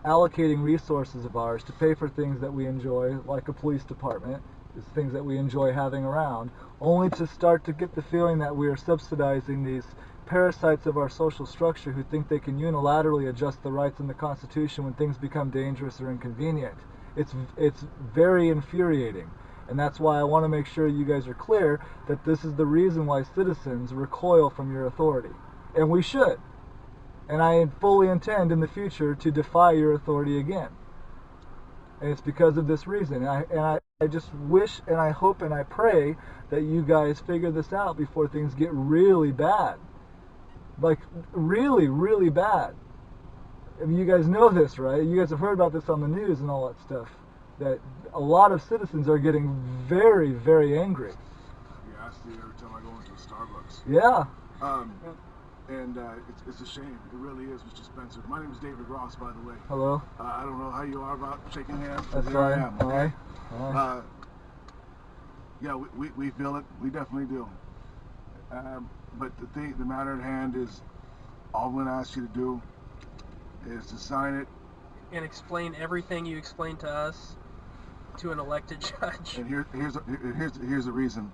allocating resources of ours to pay for things that we enjoy, like a police department, is things that we enjoy having around, only to start to get the feeling that we are subsidizing these parasites of our social structure who think they can unilaterally adjust the rights in the Constitution when things become dangerous or inconvenient. It's very infuriating. And that's why I want to make sure you guys are clear that this is the reason why citizens recoil from your authority. And we should. And I fully intend in the future to defy your authority again. And it's because of this reason. I just wish and I hope and I pray that you guys figure this out before things get really bad. Like, really, really bad. I mean, you guys know this, right? You guys have heard about this on the news and all that stuff. That a lot of citizens are getting very, very angry. Yeah, I see it every time I go into a Starbucks. Yeah. And it's a shame. It really is, Mr. Spencer. My name is David Ross, by the way. Hello. I don't know how you are about shaking hands. That's Here I fine. am. Okay? Hi. Yeah, we feel it. We definitely do. But the matter at hand is, all I'm going to ask you to do is to sign it. And explain everything you explained to us to an elected judge. And here's the reason.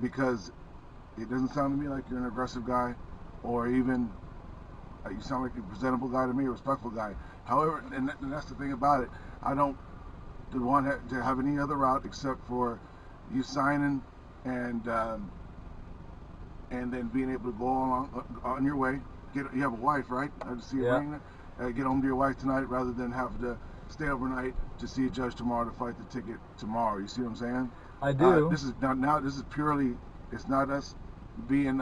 Because it doesn't sound to me like you're an aggressive guy, or even you sound like a presentable guy to me, a respectful guy. However, and that's the thing about it, I don't want to have any other route except for you signing and then being able to go on your way. You have a wife, right? I just see a ring there. Get home to your wife tonight rather than have to stay overnight to see a judge tomorrow to fight the ticket tomorrow. You see what I'm saying? I do. This is now. This is purely. It's not us being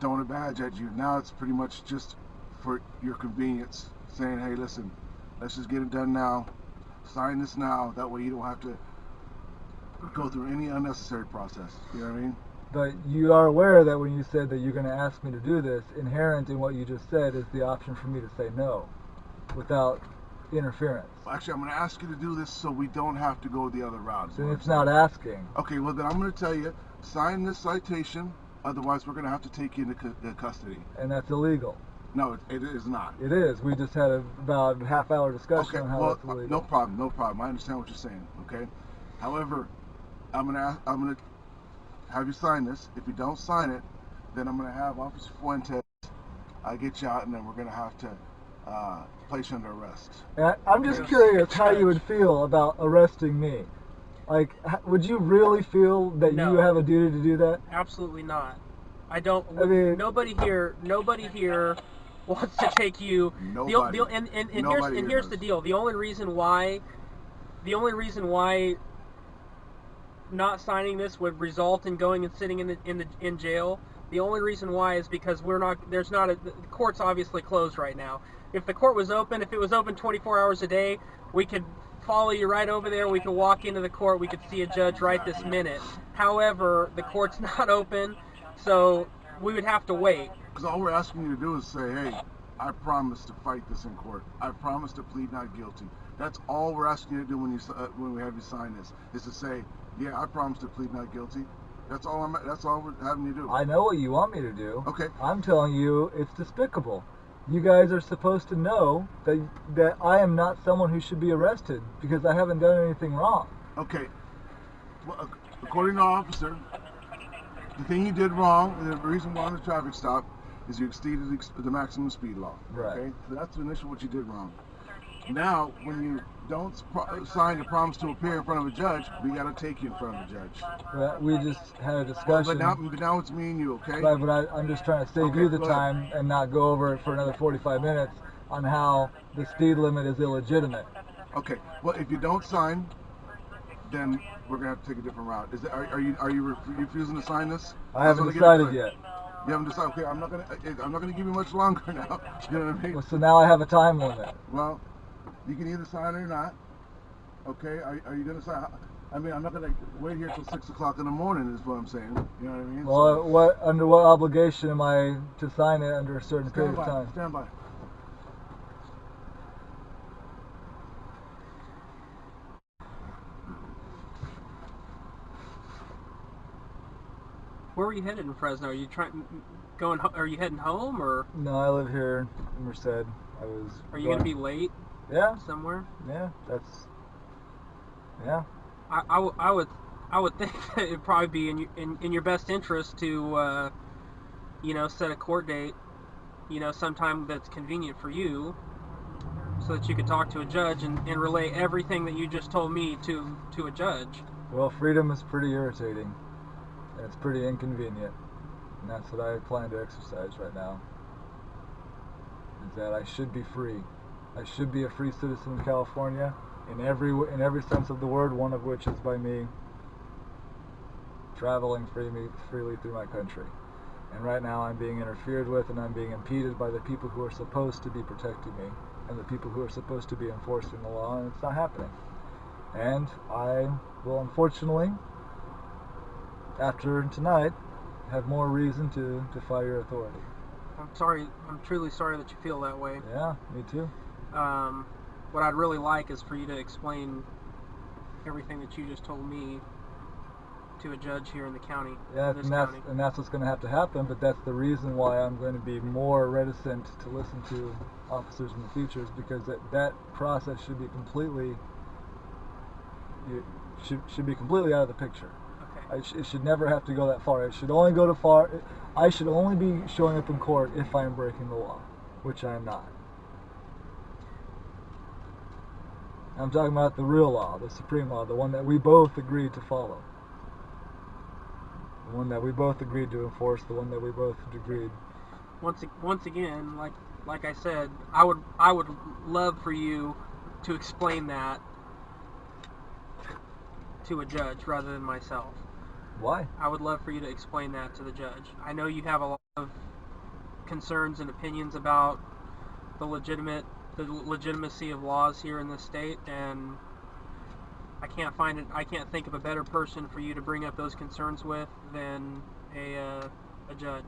throwing a badge at you. Now it's pretty much just for your convenience, saying, "Hey, listen, let's just get it done now. Sign this now. That way you don't have to go through any unnecessary process." You know what I mean? But you are aware that when you said that you're going to ask me to do this, inherent in what you just said is the option for me to say no without interference. Well, actually, I'm going to ask you to do this so we don't have to go the other route. Then it's not asking. Okay, well then I'm going to tell you, sign this citation, otherwise we're going to have to take you into custody. And that's illegal. No, it is not. It is. We just had about a half-hour discussion on how well, that's illegal. no problem. I understand what you're saying. Okay. However, I'm gonna have you sign this. If you don't sign it, then I'm gonna have Officer Fuentes get you out, and then we're gonna have to place you under arrest. And I'm just curious how you would feel about arresting me. Like, would you really feel that No. you have a duty to do that? Absolutely not. I don't. I mean- nobody here wants to take you. Nobody. And Nobody here's does. the deal. The only reason why not signing this would result in going and sitting in jail. The only reason why is because the court's obviously closed right now. If the court was open, if it was open 24 hours a day, we could follow you right over there. We could walk into the court. We could see a judge right this minute. However, the court's not open, so we would have to wait. Because all we're asking you to do is say, hey, I promise to fight this in court. I promise to plead not guilty. That's all we're asking you to do when we have you sign this, is to say, yeah, I promise to plead not guilty. That's all we're having you do. I know what you want me to do. Okay. I'm telling you, it's despicable. You guys are supposed to know that I am not someone who should be arrested because I haven't done anything wrong. Okay. Well, according to the officer, the thing you did wrong, and the reason why on the traffic stop, is you exceeded the maximum speed law. Right. Okay. So that's initially what you did wrong. Now, when you don't sign a promise to appear in front of a judge, we got to take you in front of a judge. But we just had a discussion. But now it's me and you, okay? Right, but I'm just trying to save Okay, you the go ahead. time and not go over it for another 45 minutes on how the speed limit is illegitimate. Okay. Well, if you don't sign, then we're gonna have to take a different route. Are you refusing to sign this? I haven't just wanna get it decided clear. yet. You haven't decided. Okay, I'm not gonna give you much longer now. You know what I mean? Well, so now I have a time limit. Well, you can either sign it or not. Okay, are you gonna sign? I mean, I'm not gonna wait here till 6 o'clock in the morning. Is what I'm saying. You know what I mean? Well, under what obligation am I to sign it under a certain period of time? Stand by. Where were you headed in Fresno? Are you Are you heading home, or No, I live here in Merced. are you going to be late Yeah, somewhere? yeah, yeah. I would think that it'd probably be in your best interest to set a court date, sometime that's convenient for you, so that you could talk to a judge and relay everything that you just told me to a judge. Well, freedom is pretty irritating, and it's pretty inconvenient, and that's what I plan to exercise right now. Is that I should be free. I should be a free citizen of California in every sense of the word, one of which is by me traveling freely through my country. And right now I'm being interfered with, and I'm being impeded by the people who are supposed to be protecting me and the people who are supposed to be enforcing the law, and it's not happening. And I will, unfortunately, after tonight, have more reason to defy your authority. I'm truly sorry that you feel that way. Yeah, me too. What I'd really like is for you to explain everything that you just told me to a judge here in the county. Yeah, this and county. that's what's going to have to happen, but that's the reason why I'm going to be more reticent to listen to officers in the future, is because that process should be completely out of the picture. Okay. It should never have to go that far. It should only go I should only be showing up in court if I am breaking the law, which I am not. I'm talking about the real law, the supreme law, the one that we both agreed to follow. The one that we both agreed to enforce, the one that we both agreed. Once again, like I said, I would love for you to explain that to a judge rather than myself. Why? I would love for you to explain that to the judge. I know you have a lot of concerns and opinions about the legitimacy of laws here in this state, and I can't think of a better person for you to bring up those concerns with than a judge.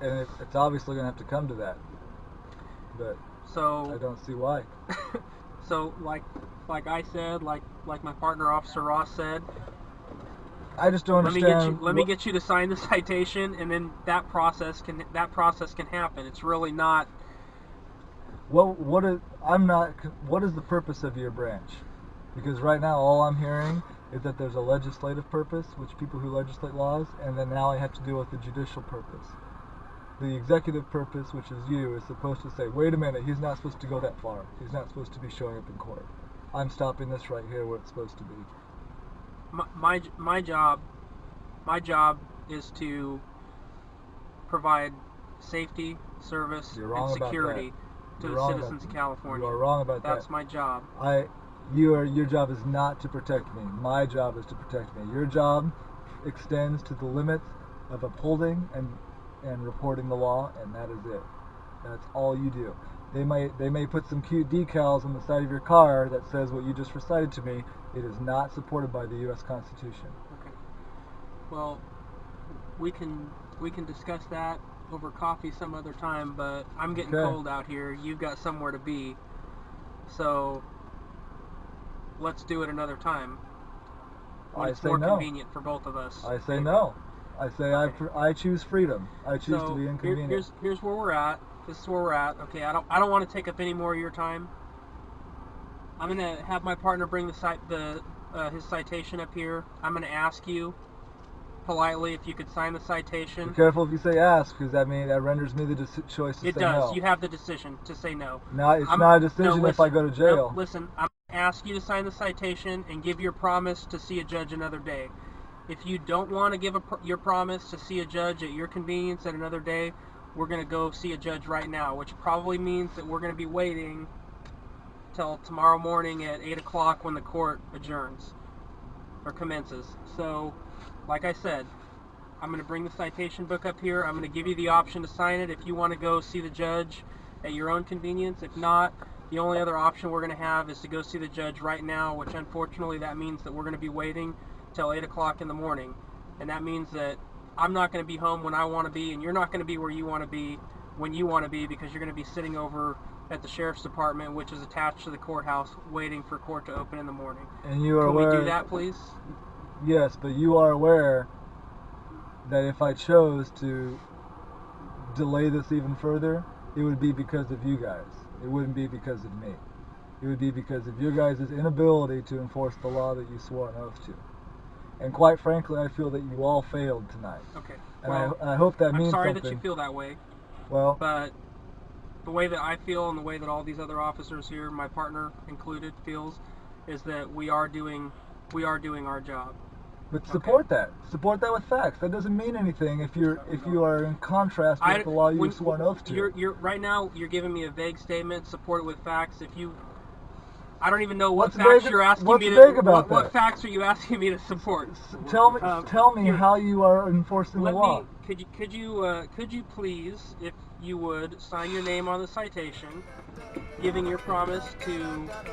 And it's obviously going to have to come to that, but So I don't see why. So like I said, like my partner Officer Ross said, I just don't understand. Let me get you to sign the citation, and then that process can happen. It's really not. What is the purpose of your branch? Because right now all I'm hearing is that there's a legislative purpose, which people who legislate laws, and then now I have to deal with the judicial purpose. The executive purpose, which is you, is supposed to say, wait a minute, he's not supposed to go that far. He's not supposed to be showing up in court. I'm stopping this right here where it's supposed to be. My job is to provide safety, service, You're wrong and about security that. to You're the wrong citizens about of that. California. You are wrong about That's that. my job. Your job is not to protect me. My job is to protect me. Your job extends to the limits of upholding and reporting the law, and that is it. That's all you do. They may put some cute decals on the side of your car that says what you just recited to me. It is not supported by the U.S. Constitution. Okay. Well, we can discuss that over coffee some other time, but I'm getting Okay. cold out here. You've got somewhere to be. So let's do it another time when I it's say more no. convenient for both of us. I say no. I say Okay. I choose freedom. I choose So to be inconvenient. here's where we're at. This is where we're at. Okay, I don't want to take up any more of your time. I'm gonna have my partner bring his citation up here. I'm gonna ask you politely if you could sign the citation. Be careful if you say ask, because that renders me the choice to It say does. no. You have the decision to say no. No, it's I'm- not a decision no, if I listen. go to jail. No, listen, I'm going to ask you to sign the citation and give your promise to see a judge another day. If you don't want to give your promise to see a judge at your convenience at another day, we're going to go see a judge right now, which probably means that we're going to be waiting till tomorrow morning at 8 o'clock when the court adjourns or commences. So, like I said, I'm going to bring the citation book up here. I'm going to give you the option to sign it if you want to go see the judge at your own convenience. If not, the only other option we're going to have is to go see the judge right now, which unfortunately that means that we're going to be waiting till 8 o'clock in the morning. And that means that I'm not going to be home when I want to be, and you're not going to be where you want to be when you want to be, because you're going to be sitting over at the sheriff's department, which is attached to the courthouse, waiting for court to open in the morning. And you are Can we aware. do that, please? Yes, but you are aware that if I chose to delay this even further, it would be because of you guys. It wouldn't be because of me. It would be because of your guys' inability to enforce the law that you swore an oath to. And quite frankly, I feel that you all failed tonight. Okay. And Well, I hope that I'm means sorry something. that you feel that way, Well, but the way that I feel and the way that all these other officers here, my partner included, feels is that we are doing our job. but support that. Support that with facts. That doesn't mean anything if you are in contrast with the law you swore an oath to. You're right now. You're giving me a vague statement. Support it with facts. I don't even know what What's facts vague- you're asking what's me to. vague about what that? facts are you asking me to support? Tell me here, how you are enforcing the law. Could you please, if you would, sign your name on the citation, giving your promise to